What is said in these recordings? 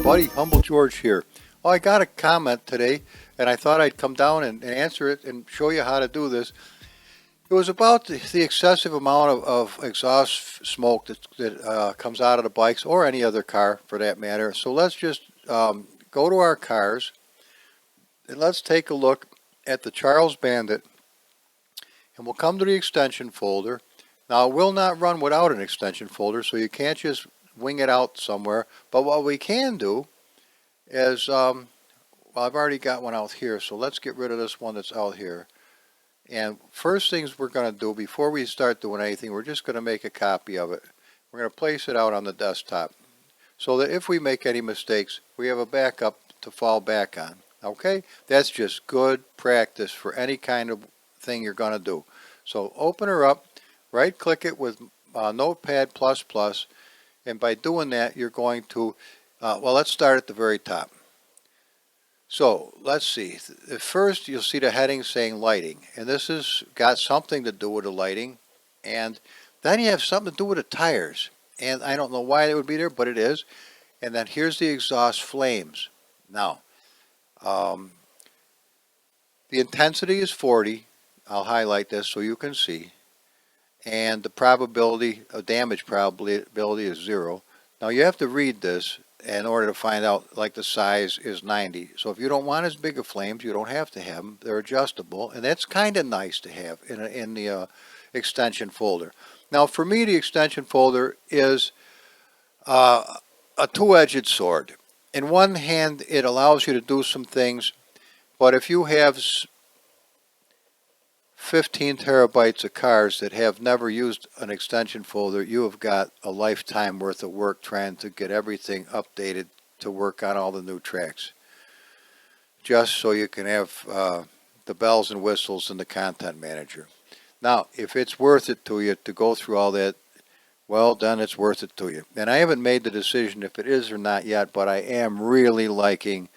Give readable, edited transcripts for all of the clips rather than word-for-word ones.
buddy, Humble George here. Well, I got a comment today, and I thought I'd come down and answer it and show you how to do this. It was about the excessive amount of exhaust smoke that comes out of the bikes or any other car for that matter. So let's just go to our cars and let's take a look at the Charles Bandit, and we'll come to the extension folder. Now, it will not run without an extension folder, so you can't just wing it out somewhere. But what we can do is, well, I've already got one out here, so let's get rid of this one that's out here. And first things we're going to do before we start doing anything, we're just going to make a copy of it. We're going to place it out on the desktop so that if we make any mistakes, we have a backup to fall back on. Okay? That's just good practice for any kind of thing you're going to do. So open her up, right click it with Notepad++, and by doing that you're going to, well, let's start at the very top. So let's see, first you'll see the heading saying lighting, and this has got something to do with the lighting, and then you have something to do with the tires, and I don't know why it would be there, but it is. And then here's the exhaust flames. Now the intensity is 40. I'll highlight this so you can see, and the probability of damage probability is 0. Now you have to read this in order to find out, like the size is 90. So if you don't want as big of flames, you don't have to have them. They're adjustable, and that's kind of nice to have in the extension folder. Now for me, the extension folder is a two-edged sword. In one hand, it allows you to do some things, but if you have 15 terabytes of cars that have never used an extension folder, you have got a lifetime worth of work trying to get everything updated to work on all the new tracks, just so you can have the bells and whistles in the content manager. Now if it's worth it to you to go through all that, well, then it's worth it to you. And I haven't made the decision if it is or not yet, but I am really liking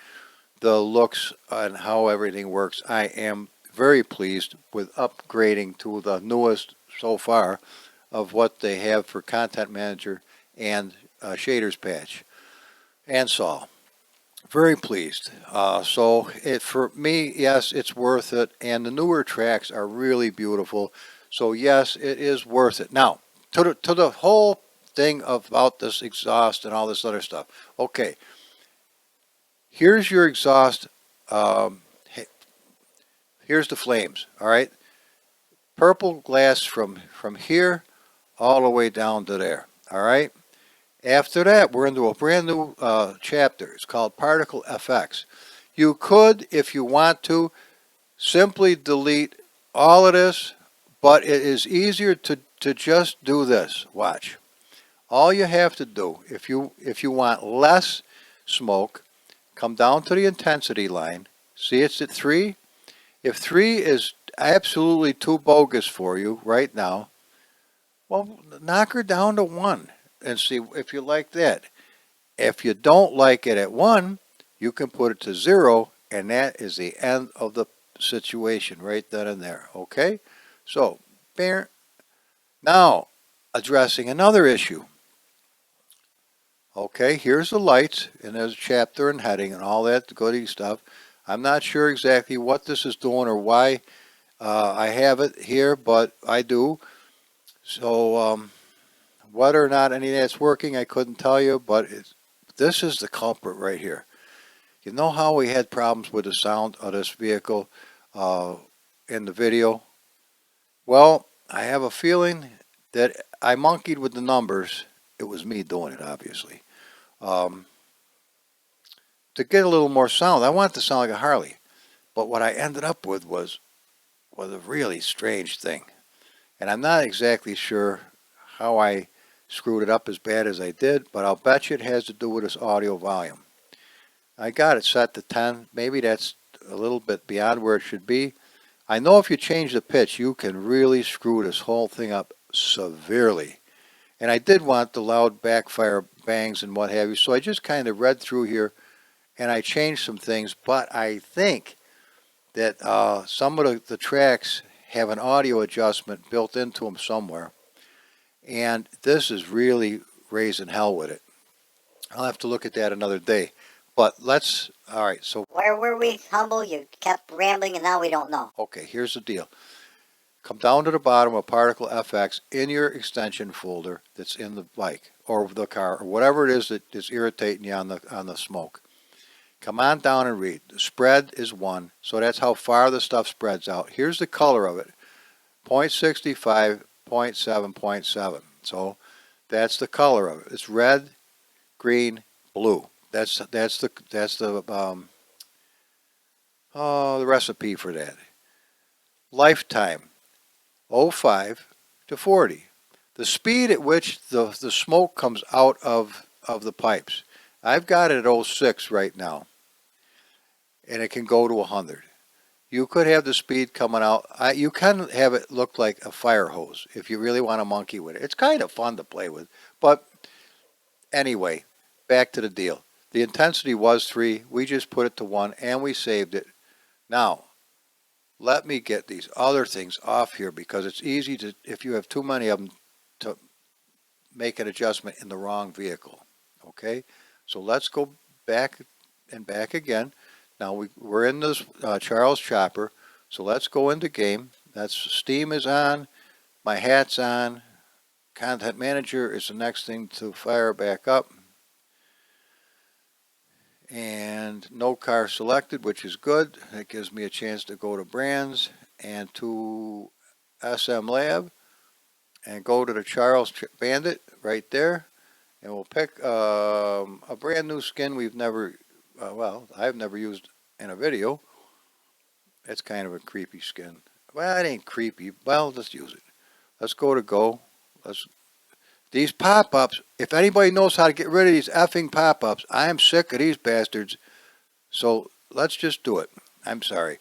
the looks and how everything works. I am very pleased with upgrading to the newest so far of what they have for Content Manager and Shaders Patch and Saw. Very pleased. So for me, yes, it's worth it, and the newer tracks are really beautiful. So yes, it is worth it. Now to the whole thing about this exhaust and all this other stuff. Okay, here's your exhaust. Here's the flames, all right? Purple glass from here all the way down to there, all right? After that, we're into a brand new chapter. It's called Particle FX. You could, if you want to, simply delete all of this, but it is easier to just do this. Watch. All you have to do, if you want less smoke, come down to the intensity line. See, it's at 3. If 3 is absolutely too bogus for you right now, well, knock her down to 1 and see if you like that. If you don't like it at 1, you can put it to 0, and that is the end of the situation right then and there. Okay? So, now, addressing another issue. Okay, here's the lights, and there's a chapter and heading and all that goody stuff. I'm not sure exactly what this is doing or why I have it here, but I do. So whether or not any of that's working, I couldn't tell you, but this is the culprit right here. You know how we had problems with the sound of this vehicle in the video? Well, I have a feeling that I monkeyed with the numbers. It was me doing it, obviously. To get a little more sound. I want it to sound like a Harley. But what I ended up with was a really strange thing. And I'm not exactly sure how I screwed it up as bad as I did, but I'll bet you it has to do with this audio volume. I got it set to 10. Maybe that's a little bit beyond where it should be. I know if you change the pitch, you can really screw this whole thing up severely. And I did want the loud backfire bangs and what have you, so I just kind of read through here and I changed some things, but I think that some of the tracks have an audio adjustment built into them somewhere, and this is really raising hell with it. I'll have to look at that another day. But let's, all right, so, Where were we, Humble? You kept rambling and now we don't know. okay, here's the deal. Come down to the bottom of Particle FX in your extension folder that's in the bike or the car or whatever it is that is irritating you on the smoke. Come on down and read. The spread is 1, so that's how far the stuff spreads out. Here's the color of it. 0.65, 0.7, 0.7. So that's the color of it. It's red, green, blue. That's the recipe for that. Lifetime, 05 to 40. The speed at which the smoke comes out of the pipes. I've got it at 06 right now, and it can go to 100. You could have the speed coming out. You can have it look like a fire hose if you really want to monkey with it. It's kind of fun to play with. But anyway, back to the deal. The intensity was 3. We just put it to 1, and we saved it. Now, let me get these other things off here because it's easy to, if you have too many of them, to make an adjustment in the wrong vehicle. Okay? So let's go back and back again. Now we're in this Charles Chopper, so let's go into game. That's Steam is on, my hat's on, Content Manager is the next thing to fire back up, and no car selected, which is good. That gives me a chance to go to Brands and to SM Lab and go to the Charles Bandit right there, and we'll pick a brand new skin we've never, well, I've never used in a video. It's kind of a creepy skin. Well, it ain't creepy. Well, let's use it. Let's go to go. These pop-ups, if anybody knows how to get rid of these effing pop-ups, I am sick of these bastards. So let's just do it. I'm sorry.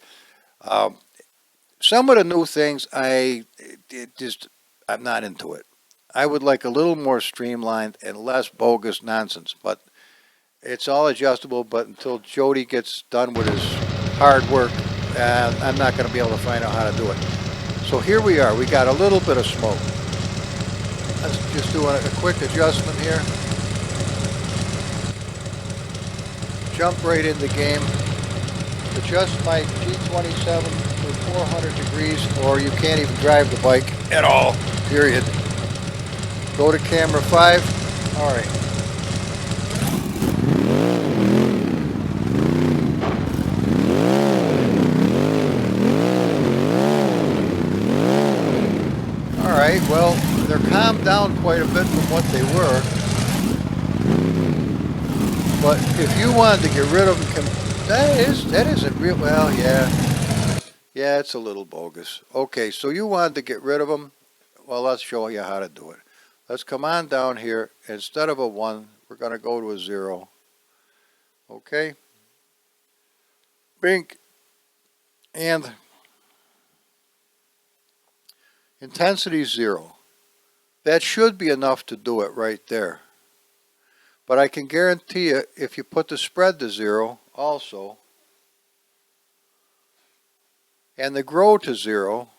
Some of the new things, I'm not into it. I would like a little more streamlined and less bogus nonsense, but it's all adjustable. But until Jody gets done with his hard work, I'm not going to be able to find out how to do it. So here we are. We got a little bit of smoke. Let's just do a quick adjustment here. Jump right in the game. Adjust my G27 to 400 degrees, or you can't even drive the bike at all, period. Go to camera 5. All right. All right, well, they're calmed down quite a bit from what they were. But if you wanted to get rid of them, that isn't real. Well, yeah, it's a little bogus. Okay, so you wanted to get rid of them. Well, let's show you how to do it. Let's come on down here. Instead of a 1, we're going to go to a 0. Okay. Bink. And intensity 0. That should be enough to do it right there. But I can guarantee you, if you put the spread to 0 also, and the grow to 0,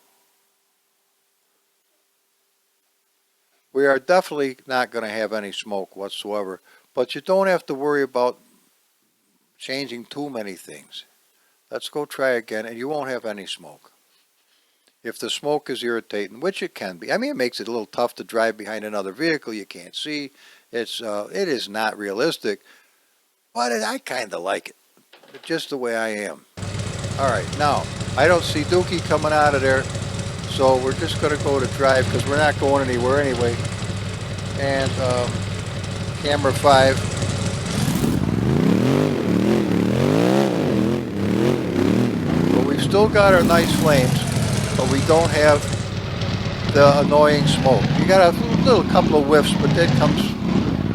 we are definitely not going to have any smoke whatsoever. But you don't have to worry about changing too many things. Let's go try again, and you won't have any smoke. If the smoke is irritating, which it can be. I mean, it makes it a little tough to drive behind another vehicle you can't see. It is not realistic, but I kind of like it, just the way I am. All right, now, I don't see Dookie coming out of there, so we're just going to go to drive because we're not going anywhere anyway. And camera 5. But we've still got our nice flames, but we don't have the annoying smoke. You got a little couple of whiffs, but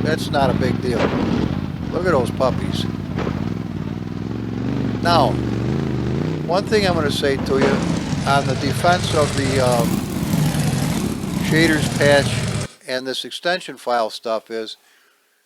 that's not a big deal. Look at those puppies. Now, one thing I'm going to say to you on the defense of the shaders patch and this extension file stuff is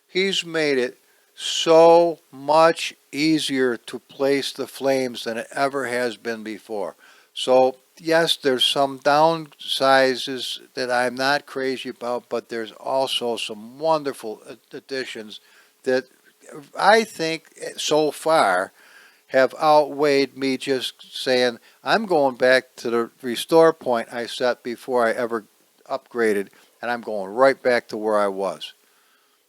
he's made it so much easier to place the flames than it ever has been before. So yes, there's some downsizes that I'm not crazy about, but there's also some wonderful additions that I think so far have outweighed me just saying, I'm going back to the restore point I set before I ever upgraded, and I'm going right back to where I was.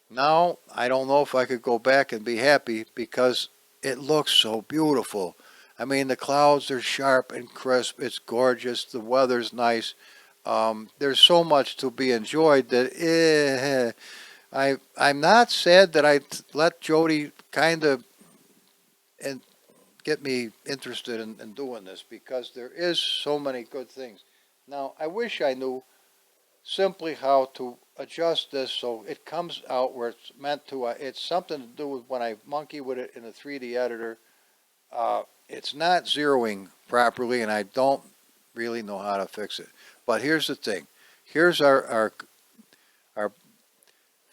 Now, I don't know if I could go back and be happy because it looks so beautiful. I mean, the clouds are sharp and crisp. It's gorgeous. The weather's nice. There's so much to be enjoyed that I'm not sad that I let Jody kind of and get me interested in doing this because there is so many good things. Now, I wish I knew simply how to adjust this so it comes out where it's meant to. It's something to do with when I monkey with it in a 3D editor. It's not zeroing properly, and I don't really know how to fix it. But here's the thing. Here's our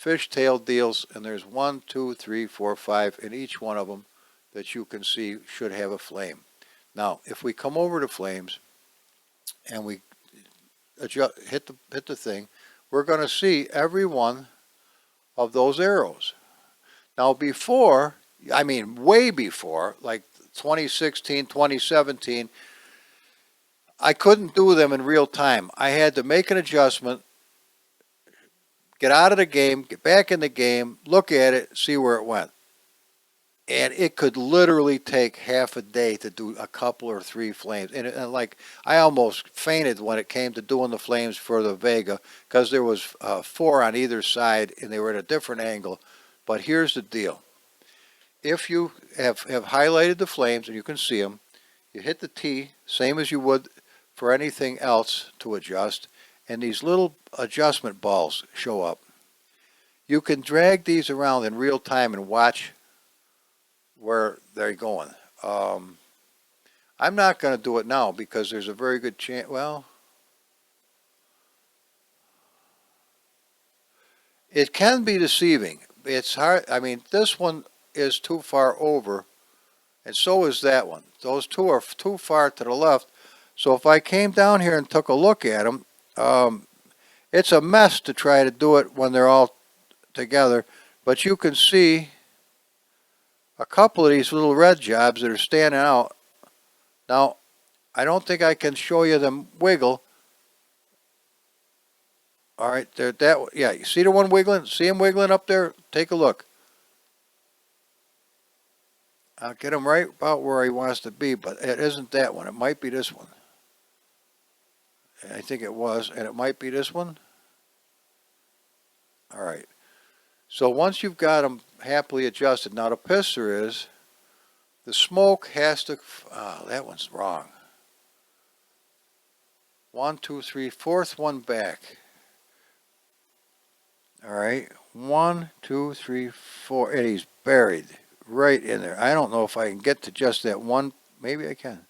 fishtail deals, and there's 1, 2, 3, 4, 5 in each one of them that you can see should have a flame. Now, if we come over to flames and we adjust, hit the thing, we're going to see every one of those arrows. Now, before, I mean way before, like 2016, 2017, I couldn't do them in real time. I had to make an adjustment, get out of the game, get back in the game, look at it, see where it went. And it could literally take half a day to do a couple or 3 flames. And like, I almost fainted when it came to doing the flames for the Vega because there was 4 on either side and they were at a different angle. But here's the deal. If you have highlighted the flames and you can see them, you hit the T, same as you would for anything else to adjust, and these little adjustment balls show up. You can drag these around in real time and watch where they're going. I'm not going to do it now because there's a very good chance, well, it can be deceiving. It's hard, I mean, this one is too far over, and so is that one. Those two are too far to the left. So if I came down here and took a look at them, it's a mess to try to do it when they're all together. But you can see a couple of these little red jobs that are standing out. Now, I don't think I can show you them wiggle. All right, they're yeah, you see the one wiggling? See him wiggling up there? Take a look. I'll get him right about where he wants to be, but it isn't that one. It might be this one. I think it was, and it might be this one. All right. So once you've got them happily adjusted, now the pisser is, the smoke has to, that one's wrong. 1, 2, 3, fourth one back. All right, 1, 2, 3, 4, and he's buried right in there. I don't know if I can get to just that one. Maybe I can.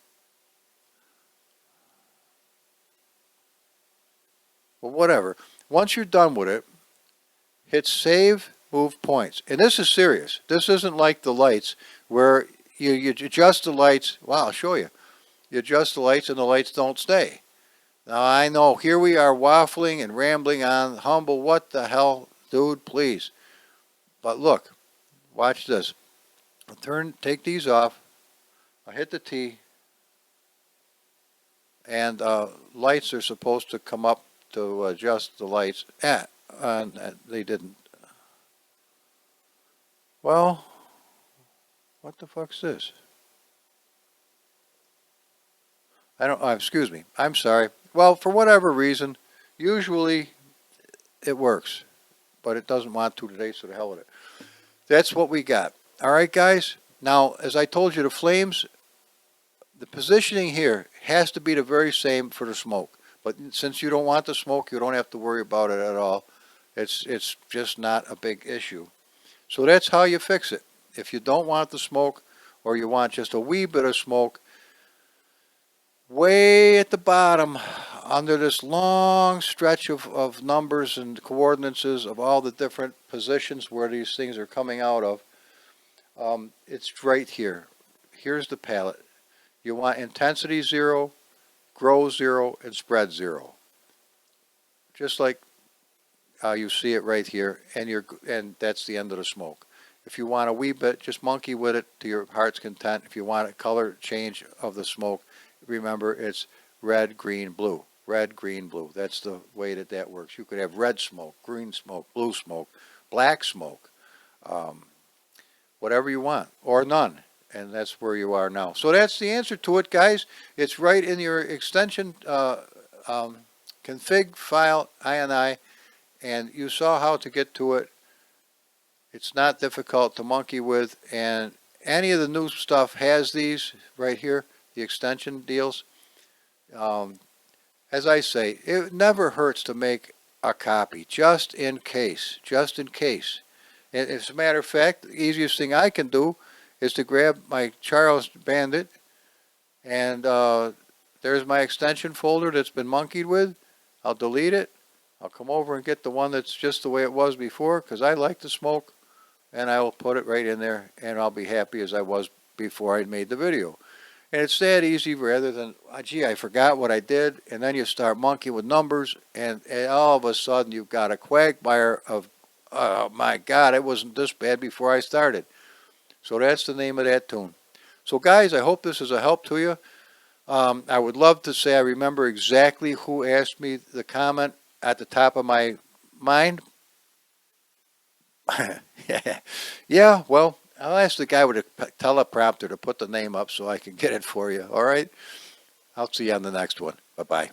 Well, whatever. Once you're done with it, hit save, move points. And this is serious. This isn't like the lights where you adjust the lights. Wow, I'll show you. You adjust the lights and the lights don't stay. Now I know here we are waffling and rambling on. Humble, what the hell, dude, please. But look, watch this. I'll take these off. I hit the T. And lights are supposed to come up to adjust the lights. They didn't. Well, what the fuck's this? I don't, excuse me. I'm sorry. Well, for whatever reason, usually it works, but it doesn't want to today, so the hell with it. That's what we got. All right, guys. Now, as I told you, the flames, the positioning here has to be the very same for the smoke. But since you don't want the smoke, you don't have to worry about it at all. It's just not a big issue. So that's how you fix it. If you don't want the smoke, or you want just a wee bit of smoke, way at the bottom, under this long stretch of numbers and coordinates of all the different positions where these things are coming out of, it's right here. Here's the palette. You want intensity 0, grow 0, and spread 0. Just like you see it right here, and that's the end of the smoke. If you want a wee bit, just monkey with it to your heart's content. If you want a color change of the smoke, remember it's red, green, blue. Red, green, blue. That's the way that works. You could have red smoke, green smoke, blue smoke, black smoke, whatever you want, or none. And that's where you are now. So that's the answer to it, guys. It's right in your extension config file, INI, and you saw how to get to it. It's not difficult to monkey with, and any of the new stuff has these right here, the extension deals. As I say, it never hurts to make a copy, just in case, just in case. And as a matter of fact, the easiest thing I can do is to grab my Charles Bandit, and there's my extension folder that's been monkeyed with. I'll delete it. I'll come over and get the one that's just the way it was before, because I like to smoke, and I will put it right in there, and I'll be happy as I was before I made the video. And it's that easy, rather than, gee, I forgot what I did, and then you start monkeying with numbers, and all of a sudden you've got a quagmire of, oh my God, it wasn't this bad before I started. So that's the name of that tune. So guys, I hope this is a help to you. I would love to say I remember exactly who asked me the comment at the top of my mind. Yeah, well, I'll ask the guy with a teleprompter to put the name up so I can get it for you. All right? I'll see you on the next one. Bye-bye.